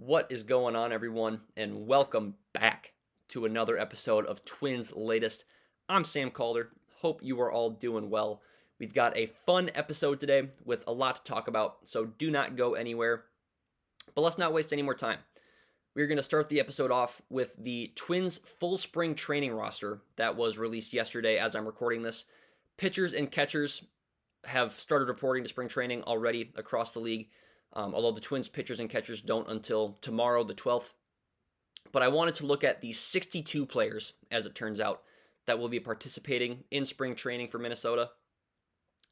What is going on, everyone, and welcome back to another episode of Twins Latest. I'm Sam Calder. Hope you are all doing well. We've got a fun episode today with a lot to talk about, so do not go anywhere. But let's not waste any more time. We're going to start the episode off with the Twins full spring training roster that was released yesterday as I'm recording this. Pitchers and catchers have started reporting to spring training already across the league. Although the Twins pitchers and catchers don't until tomorrow, the 12th. But I wanted to look at the 62 players, as it turns out, that will be participating in spring training for Minnesota.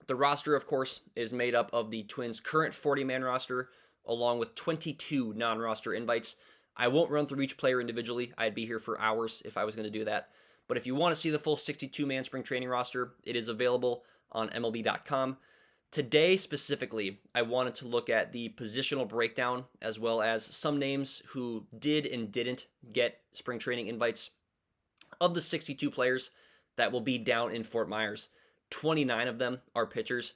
The roster, of course, is made up of the Twins' current 40-man roster, along with 22 non-roster invites. I won't run through each player individually. I'd be here for hours if I was going to do that. But if you want to see the full 62-man spring training roster, it is available on MLB.com. Today, specifically, I wanted to look at the positional breakdown as well as some names who did and didn't get spring training invites. Of the 62 players that will be down in Fort Myers, 29 of them are pitchers.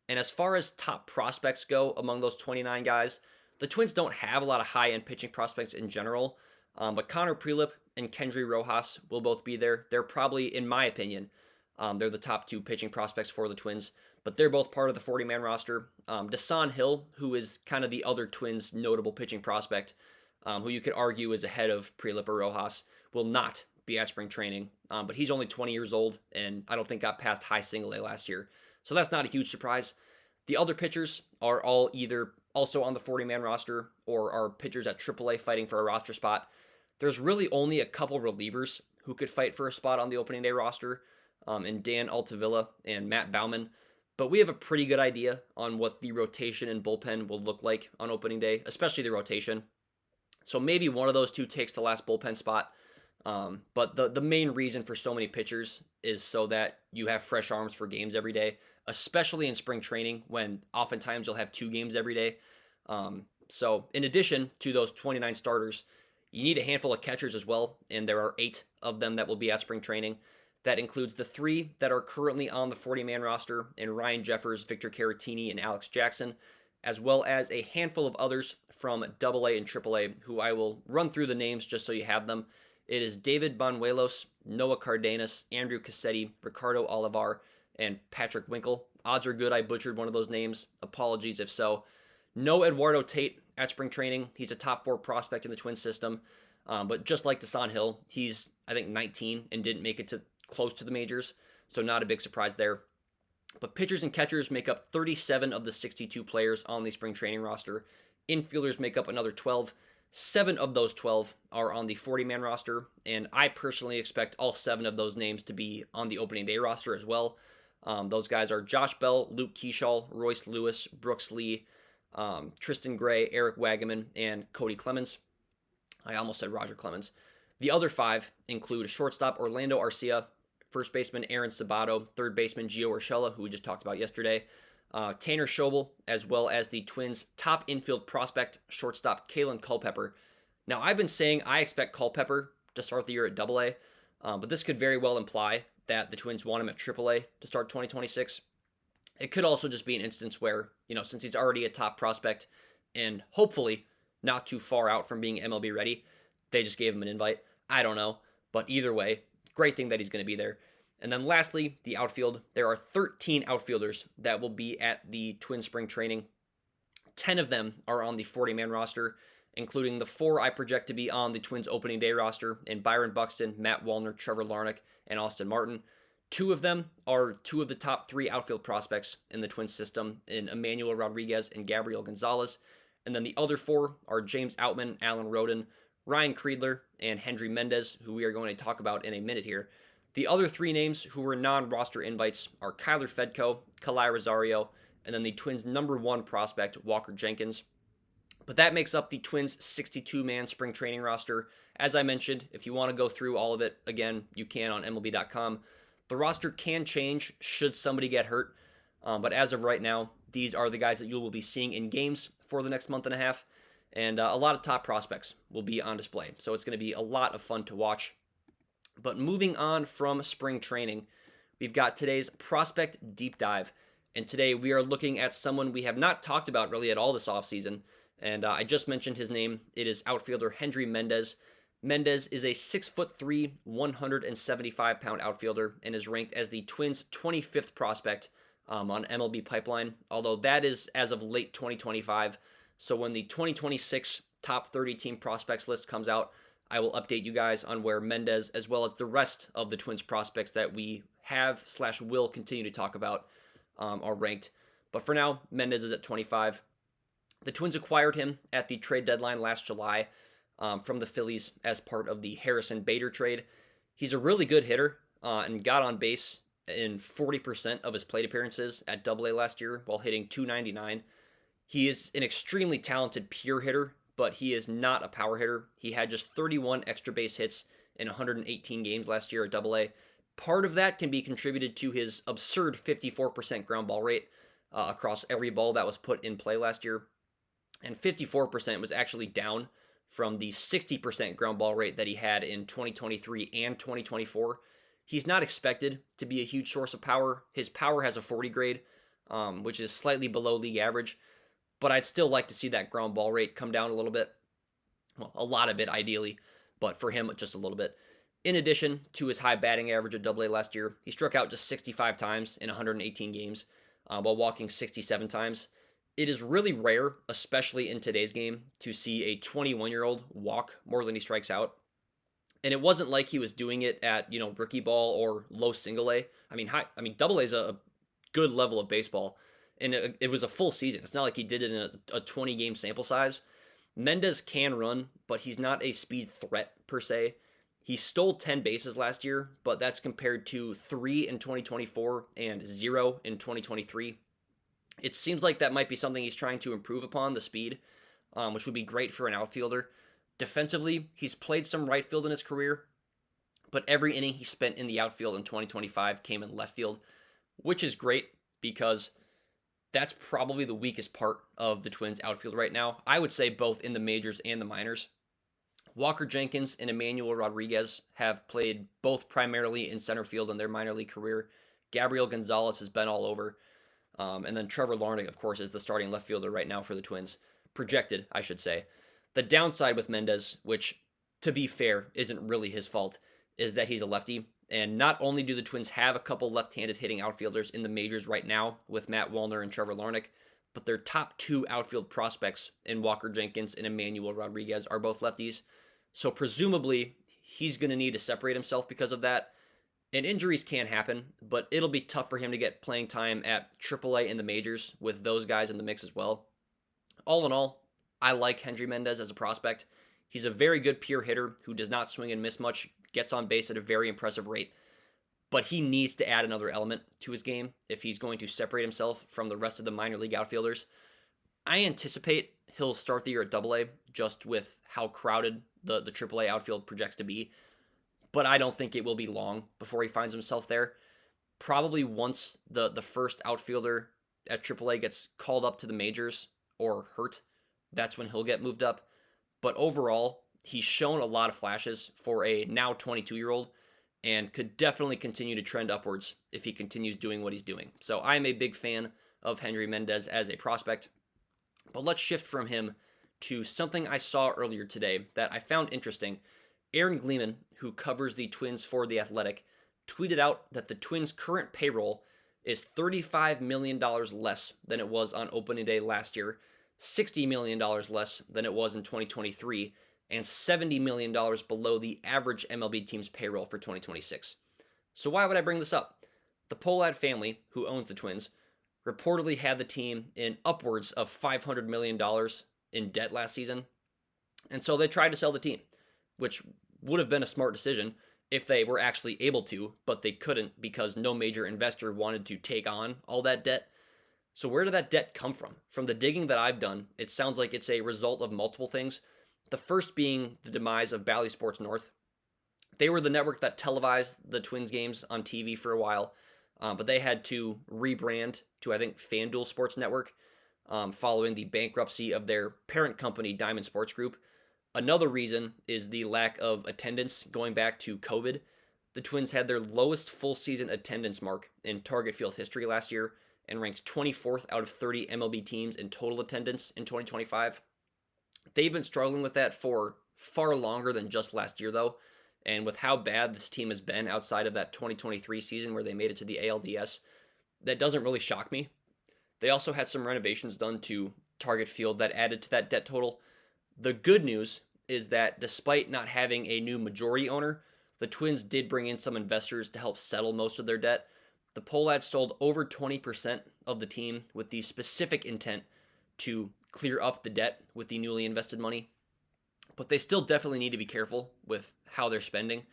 And as far as top prospects go among those 29 guys, the Twins don't have a lot of high-end pitching prospects in general, but Connor Prelip and Kendry Rojas will both be there. They're probably, in my opinion, they're the top two pitching prospects for the Twins. But they're both part of the 40-man roster. Dasan Hill, who is kind of the other Twins' notable pitching prospect, who you could argue is ahead of Prelip or Rojas, will not be at spring training. But he's only 20 years old, and I don't think got past high single A last year. So that's not a huge surprise. The other pitchers are all either also on the 40-man roster or are pitchers at AAA fighting for a roster spot. There's really only a couple relievers who could fight for a spot on the opening day roster, in Dan Altavilla and Matt Baumann. But we have a pretty good idea on what the rotation and bullpen will look like on opening day, especially the rotation. So maybe one of those two takes the last bullpen spot. But the main reason for so many pitchers is so that you have fresh arms for games every day, especially in spring training when oftentimes you'll have two games every day. So in addition to those 29 starters, you need a handful of catchers as well, and there are 8 of them that will be at spring training. That includes the 3 that are currently on the 40-man roster in Ryan Jeffers, Victor Caratini, and Alex Jackson, as well as a handful of others from AA and AAA, who I will run through the names just so you have them. It is David Banuelos, Noah Cardenas, Andrew Cassetti, Ricardo Olivar, and Patrick Winkle. Odds are good I butchered one of those names. Apologies if so. No Eduardo Tate at spring training. He's a top 4 prospect in the Twins system. But just like Dasan Hill, he's, I think, 19 and didn't make it to close to the majors, so not a big surprise there. But pitchers and catchers make up 37 of the 62 players on the spring training roster. Infielders make up another 12. 7 of those 12 are on the 40-man roster, and I personally expect all 7 of those names to be on the opening day roster as well. Those guys are Josh Bell, Luke Keeschall, Royce Lewis, Brooks Lee, Tristan Gray, Eric Wagaman, and Cody Clemens. I almost said Roger Clemens. The other 5 include shortstop Orlando Arcia, first baseman Aaron Sabato, third baseman Gio Urshela, who we just talked about yesterday, Tanner Schobel, as well as the Twins' top infield prospect, shortstop Kalen Culpepper. Now, I've been saying I expect Culpepper to start the year at AA, but this could very well imply that the Twins want him at AAA to start 2026. It could also just be an instance where, since he's already a top prospect and hopefully not too far out from being MLB ready, they just gave him an invite. I don't know, but either way, great thing that he's going to be there. And then lastly, the outfield. There are 13 outfielders that will be at the Twins spring training. 10 of them are on the 40-man roster, including the 4 I project to be on the Twins opening day roster in Byron Buxton, Matt Wallner, Trevor Larnach, and Austin Martin. 2 of them are 2 of the top 3 outfield prospects in the Twins system in Emmanuel Rodriguez and Gabriel Gonzalez. And then the other 4 are James Outman, Alan Roden, Ryan Kreidler, and Hendry Mendez, who we are going to talk about in a minute here. The other 3 names who were non-roster invites are Kyler Fedko, Kalai Rosario, and then the Twins' number 1 prospect, Walker Jenkins. But that makes up the Twins' 62-man spring training roster. As I mentioned, if you want to go through all of it, again, you can on MLB.com. The roster can change should somebody get hurt, but as of right now, these are the guys that you will be seeing in games for the next month and a half. And a lot of top prospects will be on display. So it's going to be a lot of fun to watch. But moving on from spring training, we've got today's prospect deep dive. And today we are looking at someone we have not talked about really at all this offseason, And I just mentioned his name. It is outfielder Hendry Mendez. Mendez is a 6'3", 175-pound outfielder and is ranked as the Twins' 25th prospect on MLB Pipeline, although that is as of late 2025. So when the 2026 top 30 team prospects list comes out, I will update you guys on where Mendez, as well as the rest of the Twins prospects that we have/will continue to talk about, are ranked. But for now, Mendez is at 25. The Twins acquired him at the trade deadline last July from the Phillies as part of the Harrison Bader trade. He's a really good hitter and got on base in 40% of his plate appearances at AA last year while hitting .299. He is an extremely talented pure hitter, but he is not a power hitter. He had just 31 extra base hits in 118 games last year at AA. Part of that can be contributed to his absurd 54% ground ball rate across every ball that was put in play last year. And 54% was actually down from the 60% ground ball rate that he had in 2023 and 2024. He's not expected to be a huge source of power. His power has a 40 grade, which is slightly below league average, but I'd still like to see that ground ball rate come down a little bit. Well, a lot of it ideally, but for him, just a little bit. In addition to his high batting average at AA last year, he struck out just 65 times in 118 games while walking 67 times. It is really rare, especially in today's game, to see a 21-year-old walk more than he strikes out. And it wasn't like he was doing it at, rookie ball or low single A. Double A is a good level of baseball, and it was a full season. It's not like he did it in a 20-game sample size. Mendez can run, but he's not a speed threat per se. He stole 10 bases last year, but that's compared to 3 in 2024 and 0 in 2023. It seems like that might be something he's trying to improve upon, the speed, which would be great for an outfielder. Defensively, he's played some right field in his career, but every inning he spent in the outfield in 2025 came in left field, which is great because that's probably the weakest part of the Twins outfield right now. I would say both in the majors and the minors. Walker Jenkins and Emmanuel Rodriguez have played both primarily in center field in their minor league career. Gabriel Gonzalez has been all over. And then Trevor Larnach, of course, is the starting left fielder right now for the Twins. Projected, I should say. The downside with Mendez, which, to be fair, isn't really his fault, is that he's a lefty. And not only do the Twins have a couple left-handed hitting outfielders in the majors right now with Matt Wallner and Trevor Larnach, but their top two outfield prospects in Walker Jenkins and Emmanuel Rodriguez are both lefties. So presumably, he's going to need to separate himself because of that. And injuries can happen, but it'll be tough for him to get playing time at AAA in the majors with those guys in the mix as well. All in all, I like Hendry Mendez as a prospect. He's a very good pure hitter who does not swing and miss much, gets on base at a very impressive rate, but he needs to add another element to his game if he's going to separate himself from the rest of the minor league outfielders. I anticipate he'll start the year at AA just with how crowded the AAA outfield projects to be. But I don't think it will be long before he finds himself there. Probably once the first outfielder at AAA gets called up to the majors or hurt, that's when he'll get moved up. But overall, he's shown a lot of flashes for a now 22-year-old and could definitely continue to trend upwards if he continues doing what he's doing. So I'm a big fan of Hendry Mendez as a prospect. But let's shift from him to something I saw earlier today that I found interesting. Aaron Gleeman, who covers the Twins for The Athletic, tweeted out that the Twins' current payroll is $35 million less than it was on opening day last year, $60 million less than it was in 2023, and $70 million below the average MLB team's payroll for 2026. So why would I bring this up? The Pohlad family, who owns the Twins, reportedly had the team in upwards of $500 million in debt last season, and so they tried to sell the team, which would have been a smart decision if they were actually able to, but they couldn't because no major investor wanted to take on all that debt. So where did that debt come from? From the digging that I've done, it sounds like it's a result of multiple things. The first being the demise of Bally Sports North. They were the network that televised the Twins games on TV for a while, but they had to rebrand to, I think, FanDuel Sports Network following the bankruptcy of their parent company, Diamond Sports Group. Another reason is the lack of attendance going back to COVID. The Twins had their lowest full season attendance mark in Target Field history last year and ranked 24th out of 30 MLB teams in total attendance in 2025. They've been struggling with that for far longer than just last year, though. And with how bad this team has been outside of that 2023 season where they made it to the ALDS, that doesn't really shock me. They also had some renovations done to Target Field that added to that debt total. The good news is that despite not having a new majority owner, the Twins did bring in some investors to help settle most of their debt. The Pohlads sold over 20% of the team with the specific intent to clear up the debt with the newly invested money. But they still definitely need to be careful with how they're spending,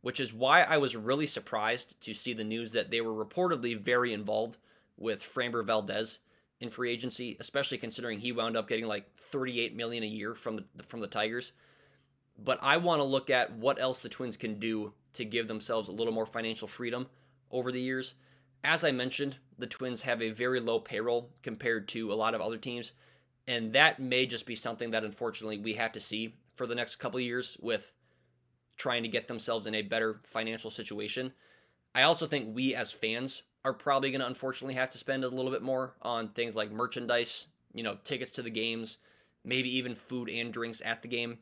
which is why I was really surprised to see the news that they were reportedly very involved with Framber Valdez in free agency, especially considering he wound up getting like 38 million a year from the Tigers. But I want to look at what else the Twins can do to give themselves a little more financial freedom over the years. As I mentioned, the Twins have a very low payroll compared to a lot of other teams, and that may just be something that unfortunately we have to see for the next couple of years with trying to get themselves in a better financial situation. I also think we as fans are probably going to unfortunately have to spend a little bit more on things like merchandise, tickets to the games, maybe even food and drinks at the game.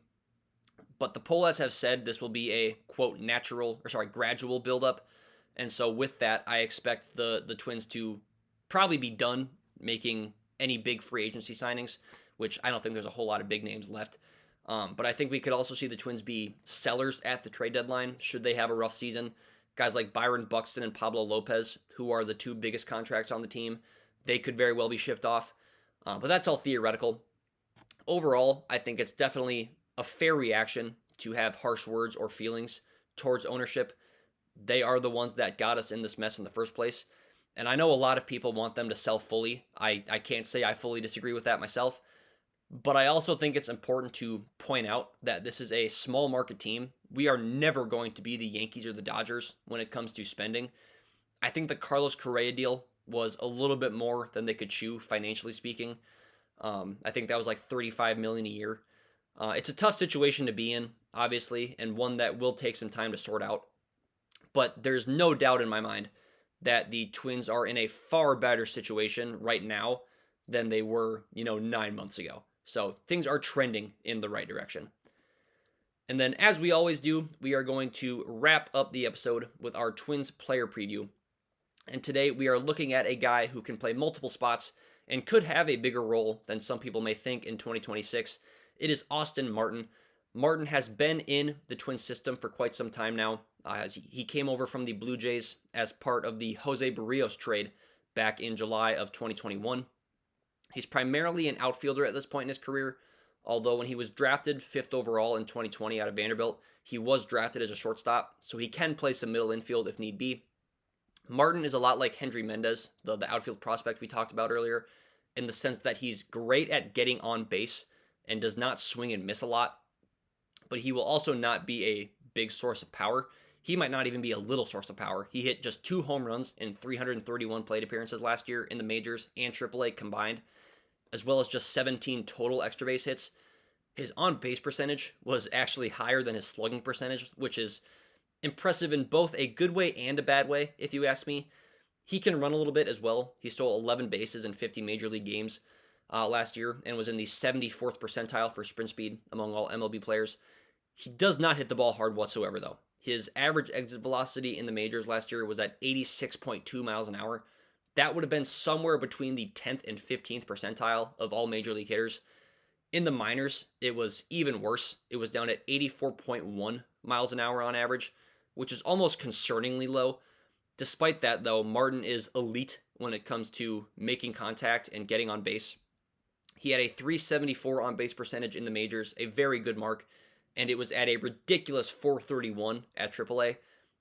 But the Polas have said this will be a quote gradual buildup. And so with that, I expect the Twins to probably be done making any big free agency signings, which I don't think there's a whole lot of big names left. But I think we could also see the Twins be sellers at the trade deadline should they have a rough season. Guys like Byron Buxton and Pablo Lopez, who are the two biggest contracts on the team, they could very well be shipped off. But that's all theoretical. Overall, I think it's definitely a fair reaction to have harsh words or feelings towards ownership. They are the ones that got us in this mess in the first place. And I know a lot of people want them to sell fully. I can't say I fully disagree with that myself. But I also think it's important to point out that this is a small market team. We are never going to be the Yankees or the Dodgers when it comes to spending. I think the Carlos Correa deal was a little bit more than they could chew financially speaking. I think that was like $35 million a year. It's a tough situation to be in, obviously, and one that will take some time to sort out. But there's no doubt in my mind that the Twins are in a far better situation right now than they were, 9 months ago. So things are trending in the right direction. And then, as we always do, we are going to wrap up the episode with our Twins player preview. And today we are looking at a guy who can play multiple spots and could have a bigger role than some people may think in 2026. It is Austin Martin. Martin has been in the Twins system for quite some time now. As he came over from the Blue Jays as part of the Jose Barrios trade back in July of 2021. He's primarily an outfielder at this point in his career, although when he was drafted 5th overall in 2020 out of Vanderbilt, he was drafted as a shortstop, so he can play some middle infield if need be. Martin is a lot like Hendry Mendez, the outfield prospect we talked about earlier, in the sense that he's great at getting on base and does not swing and miss a lot, but he will also not be a big source of power. He might not even be a little source of power. He hit just 2 home runs in 331 plate appearances last year in the majors and AAA combined, as well as just 17 total extra base hits. His on-base percentage was actually higher than his slugging percentage, which is impressive in both a good way and a bad way, if you ask me. He can run a little bit as well. He stole 11 bases in 50 major league games last year and was in the 74th percentile for sprint speed among all MLB players. He does not hit the ball hard whatsoever, though. His average exit velocity in the majors last year was at 86.2 miles an hour. That would have been somewhere between the 10th and 15th percentile of all major league hitters. In the minors, it was even worse. It was down at 84.1 miles an hour on average, which is almost concerningly low. Despite that, though, Martin is elite when it comes to making contact and getting on base. He had a 374 on base percentage in the majors, a very good mark, and it was at a ridiculous 431 at AAA.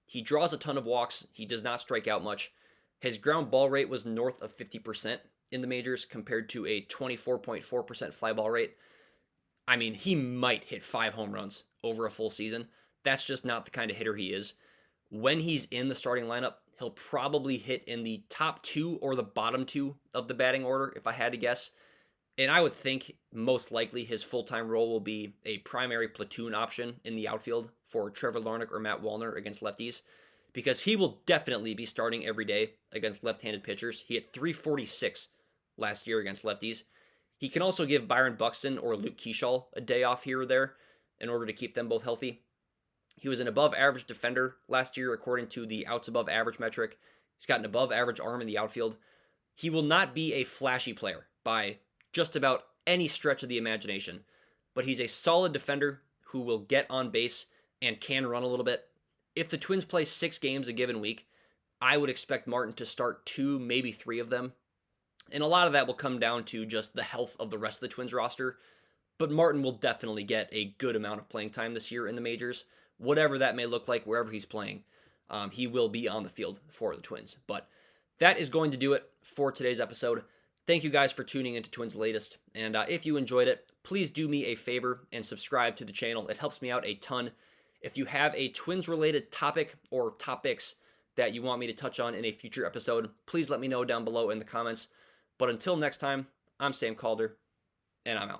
He draws a ton of walks. He does not strike out much. His ground ball rate was north of 50% in the majors compared to a 24.4% fly ball rate. I mean, he might hit 5 home runs over a full season. That's just not the kind of hitter he is. When he's in the starting lineup, he'll probably hit in the top 2 or the bottom 2 of the batting order, if I had to guess. And I would think most likely his full-time role will be a primary platoon option in the outfield for Trevor Larnach or Matt Wallner against lefties, because he will definitely be starting every day against left-handed pitchers. He hit 346 last year against lefties. He can also give Byron Buxton or Luke Keeschall a day off here or there in order to keep them both healthy. He was an above average defender last year, according to the outs above average metric. He's got an above average arm in the outfield. He will not be a flashy player by just about any stretch of the imagination, but he's a solid defender who will get on base and can run a little bit. If the Twins play 6 games a given week, I would expect Martin to start 2, maybe 3 of them. And a lot of that will come down to just the health of the rest of the Twins roster. But Martin will definitely get a good amount of playing time this year in the majors. Whatever that may look like, wherever he's playing, he will be on the field for the Twins. But that is going to do it for today's episode. Thank you guys for tuning into Twins Latest. And if you enjoyed it, please do me a favor and subscribe to the channel. It helps me out a ton. If you have a Twins-related topic or topics that you want me to touch on in a future episode, please let me know down below in the comments. But until next time, I'm Sam Calder, and I'm out.